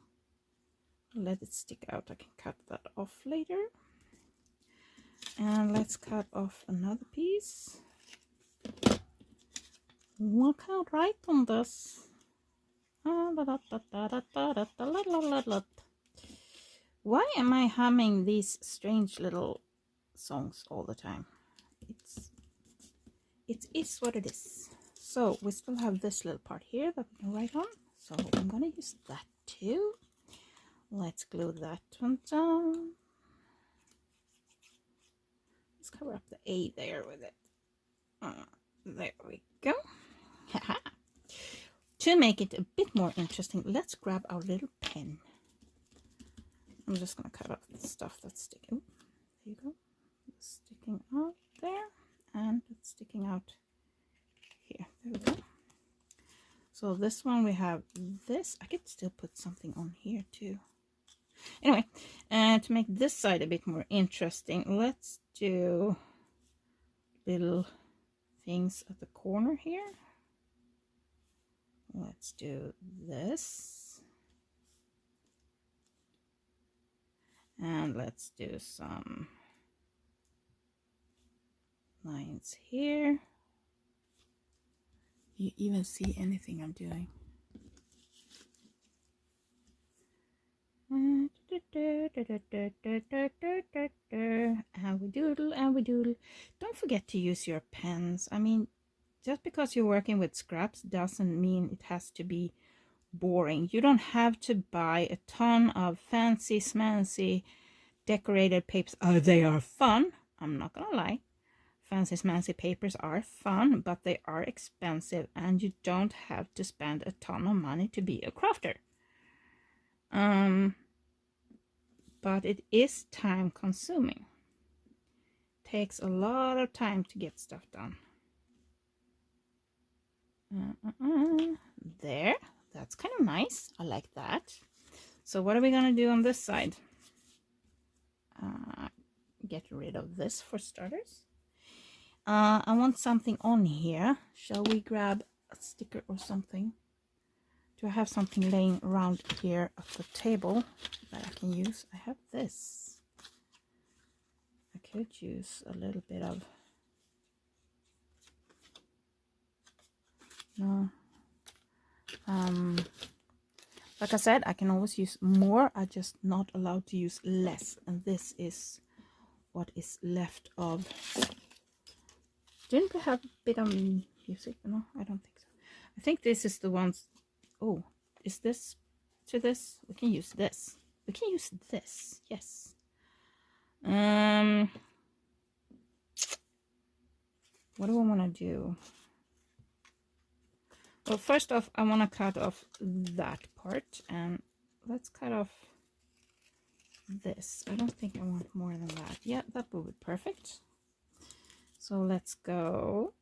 let it stick out. I can cut that off later. And let's cut off another piece. What can I write on this? Why am I humming these strange little songs all the time? It is what it is. So we still have this little part here that we can write on. So I'm gonna use that too. Let's glue that one down. Let's cover up the A there with it. There we go. To make it a bit more interesting, let's grab our little pen. I'm just going to cut off the stuff that's sticking. There you go. It's sticking out there, and it's sticking out here. There we go. So this one we have this. I could still put something on here too. Anyway, to make this side a bit more interesting, let's do little things at the corner here. Let's do this, and let's do some lines here. You even see anything I'm doing? And we doodle and we doodle. Don't forget to use your pens. I mean, just because you're working with scraps doesn't mean it has to be boring. You don't have to buy a ton of fancy smancy decorated papers. Oh, they are fun. I'm not gonna lie. Fancy smancy papers are fun, but they are expensive, and you don't have to spend a ton of money to be a crafter. But it is time consuming. Takes a lot of time to get stuff done. There, that's kind of nice. I like that. So what are we gonna do on this side? Get rid of this for starters. I want something on here. Shall we grab a sticker or something? Do I have something laying around here at the table that I can use? I have this. I could use a little bit of No. Like I said, I can always use more. I'm just not allowed to use less. And this is what is left of. Didn't we have a bit of music? No, I don't think so. I think this is the ones. Oh, is this to this? We can use this. We can use this. Yes. What do I want to do? Well, first off, I want to cut off that part, and let's cut off this. I don't think I want more than that. Yeah, that would be perfect. So let's go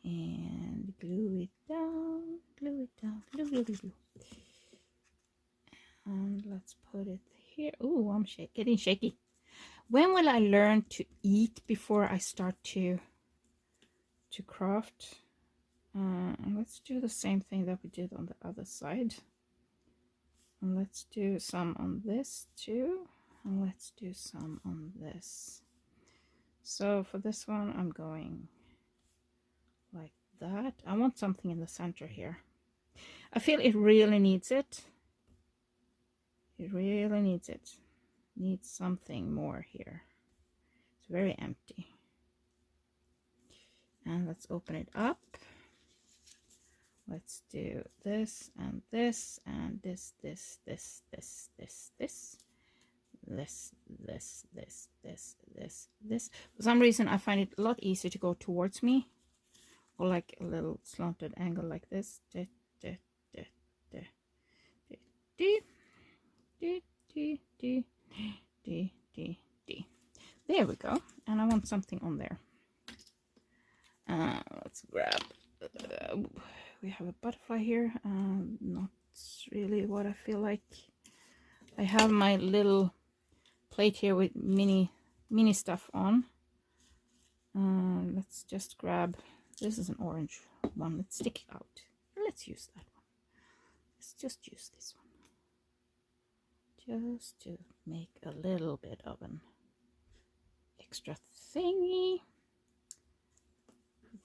and glue it down, glue it down, glue. And let's put it here. Oh, I'm getting shaky. When will I learn to eat before I start to craft? Let's do the same thing that we did on the other side. And let's do some on this too. And let's do some on this. So for this one, I'm going like that. I want something in the center here. I feel it really needs it. It really needs it. Needs something more here. It's very empty. And let's open it up. Let's do this and this and this. For some reason, I find it a lot easier to go towards me, or like a little slanted angle like this. There we go. And I want something on there. Let's grab. We have a butterfly here. Not really what I feel like. I have my little plate here with mini stuff on. Let's just grab. This is an orange one. Let's stick it out. Let's use that one. Let's just use this one. Just to make a little bit of an extra thingy.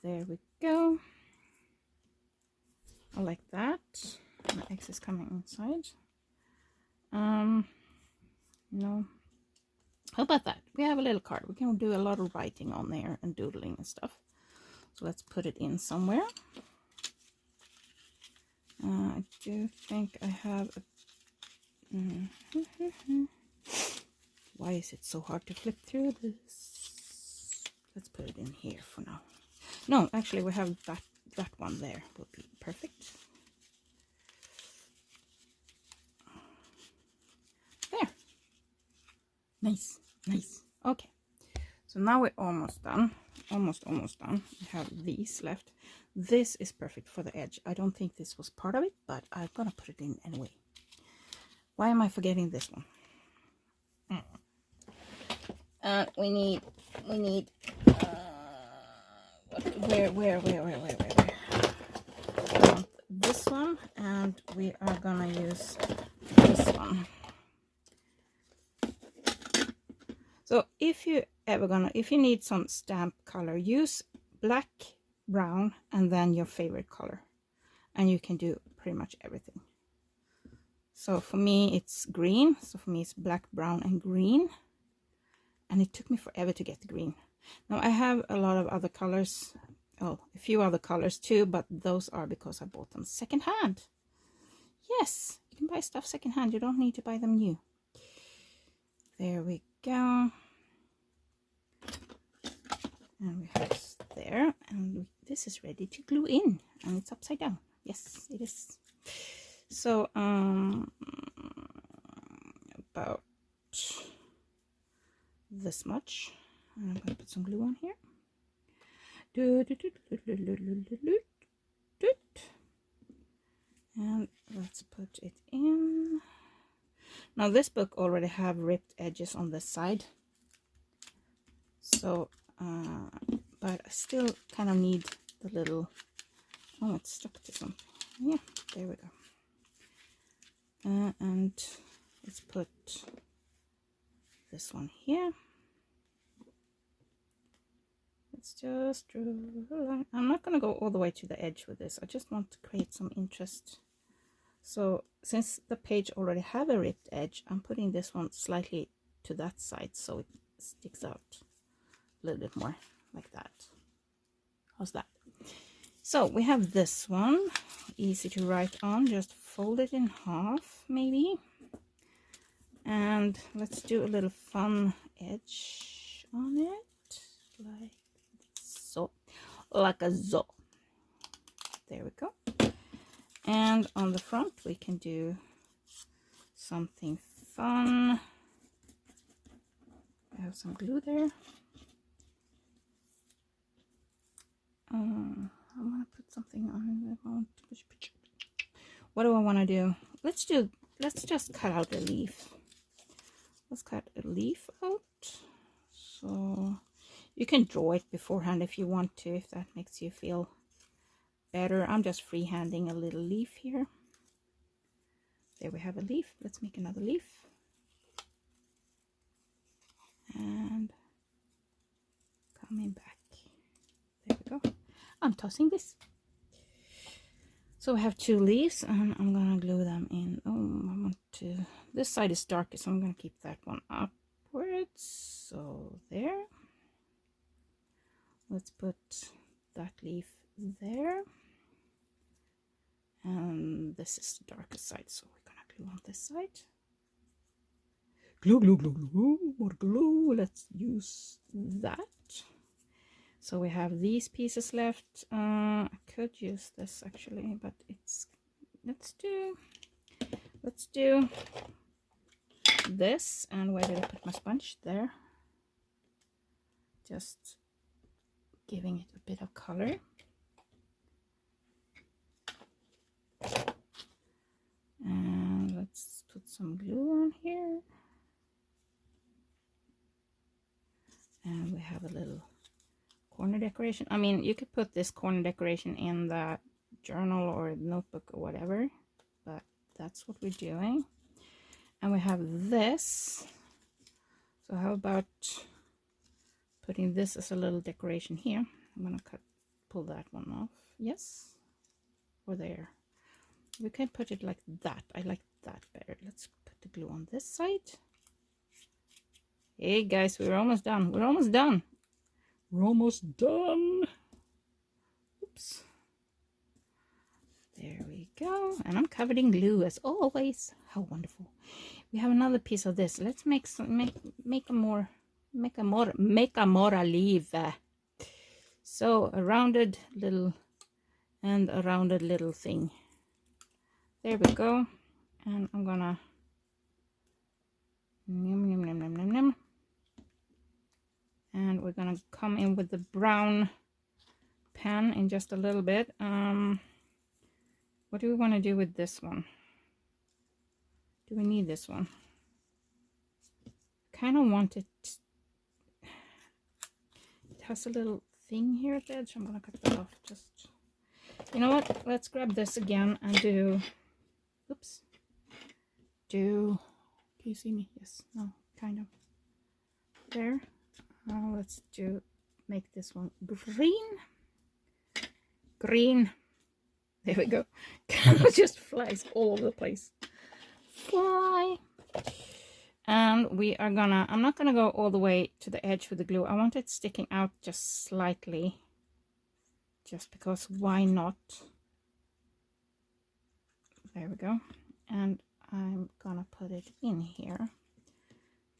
There we go. I like that. My X is coming inside. No. How about that? We have a little card. We can do a lot of writing on there and doodling and stuff. So let's put it in somewhere. I do think I have a... Why is it so hard to flip through this? Let's put it in here for now. No, actually we have that one there. Will be perfect. There. Nice. Okay. So now we're almost done. Almost done. We have these left. This is perfect for the edge. I don't think this was part of it, but I'm gonna put it in anyway. Why am I forgetting this one? We need where? We want this one, and we are gonna use this one. So if you need some stamp color, use black, brown, and then your favorite color, and you can do pretty much everything. So for me it's green, so for me it's black, brown, and green, and it took me forever to get the green. Now I have a lot of other colors, a few other colors too, but those are because I bought them secondhand. Yes, you can buy stuff secondhand, you don't need to buy them new. There we go. And we have this there, and this is ready to glue in, and it's upside down. Yes, it is. So about this much. I'm going to put some glue on here. And let's put it in. Now this book already have ripped edges on this side, so but I still kind of need the little, oh, it's stuck to something. Yeah, there we go. And let's put this one here. let's just draw a line. I'm not going to go all the way to the edge with this. I just want to create some interest. So since the page already have a ripped edge, I'm putting this one slightly to that side so it sticks out a little bit more, like that. How's that? So we have this one, easy to write on, just fold it in half maybe. And let's do a little fun edge on it, like so, like a zo. There we go. And on the front we can do something fun. I have some glue there. I'm gonna put something on. What do I want to do? Let's just cut out a leaf. Let's cut a leaf out. So you can draw it beforehand if you want to, if that makes you feel better. I'm just freehanding a little leaf here. There we have a leaf. Let's make another leaf. And coming back. There we go. I'm tossing this. So we have 2 leaves, and I'm gonna glue them in. Oh, I want to. This side is darker, so I'm gonna keep that one upwards. So there. Let's put that leaf there. And this is the darker side, so we're gonna glue on this side. Glue, glue, glue, glue, more glue. Let's use that. So we have these pieces left. I could use this actually, but it's, let's do this. And where did I put my sponge? There. Just giving it a bit of color. And let's put some glue on here. And we have a little corner decoration. I mean, you could put this corner decoration in the journal or notebook or whatever, but that's what we're doing. And we have this. So how about putting this as a little decoration here? I'm gonna pull that one off. Yes, or there. We can put it like that. I like that better. Let's put the glue on this side. Hey guys, we're almost done. We're almost done. We're almost done. Oops. There we go. And I'm covered in glue as always. How wonderful. We have another piece of this. Let's make a more leaf. So a rounded little and a rounded little thing. There we go. And I'm gonna and we're gonna come in with the brown pen in just a little bit. What do we want to do with this one? Do we need this one? Kind of want it. It has a little thing here at the edge. I'm gonna cut that off. Just, you know what? Let's grab this again and do. Oops. Can you see me? Yes. No. Kind of. There. Let's make this one green. There we go. It just flies all over the place. Fly. And we are gonna, I'm not gonna go all the way to the edge with the glue. I want it sticking out just slightly, just because why not? There we go. And I'm gonna put it in here,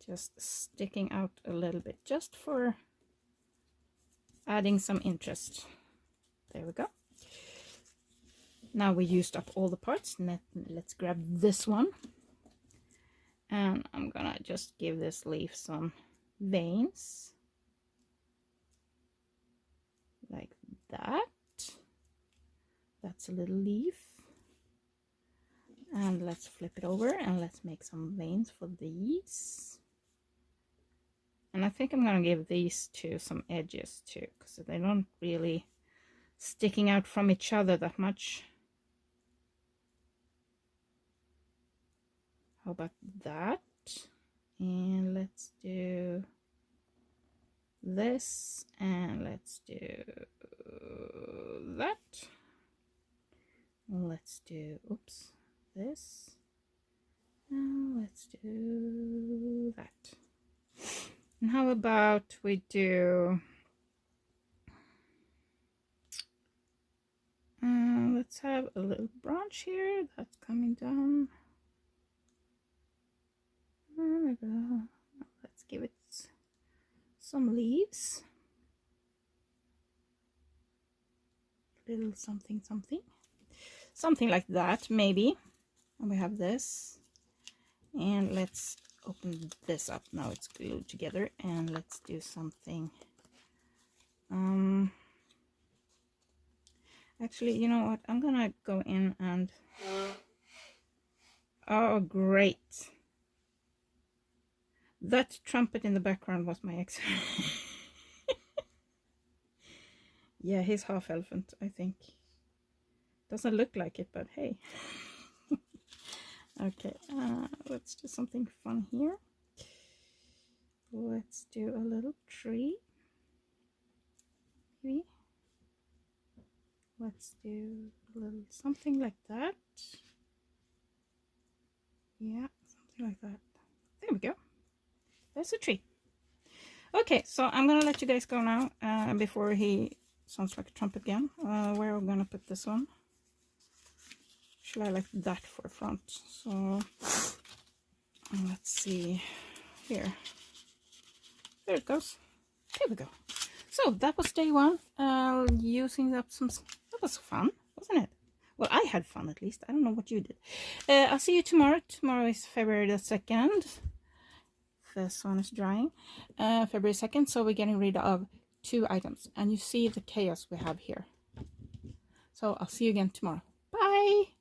just sticking out a little bit, just for adding some interest. There we go. Now we used up all the parts. Let's grab this one. And I'm gonna just give this leaf some veins. Like that. That's a little leaf. And let's flip it over and let's make some veins for these. And I think I'm gonna give these two some edges too, because they don't really sticking out from each other that much. How about that? And let's do this, and let's do that. Let's do, oops, this. Now let's do that. And how about we do, let's have a little branch here that's coming down. There we go. Let's give it some leaves. Little something, something like that, maybe. And we have this. And let's open this up. Now it's glued together, and let's do something. Actually, you know what? I'm gonna go in and, oh great, that trumpet in the background was my ex. Yeah, he's half elephant, I think. Doesn't look like it, but hey. Okay, let's do something fun here. Let's do a little tree, maybe. Let's do a little something like that. Yeah, something like that. There we go. There's a tree. Okay, so I'm gonna let you guys go now, before he sounds like a trumpet again. Where are we gonna put this one? Should I like that for front? So let's see here. There it goes. There we go. So that was day one. Using up some. That was fun, wasn't it? Well, I had fun at least. I don't know what you did. I'll see you tomorrow. Tomorrow is February the 2nd. This one is drying. February 2nd. So we're getting rid of 2 items. And you see the chaos we have here. So I'll see you again tomorrow. Bye.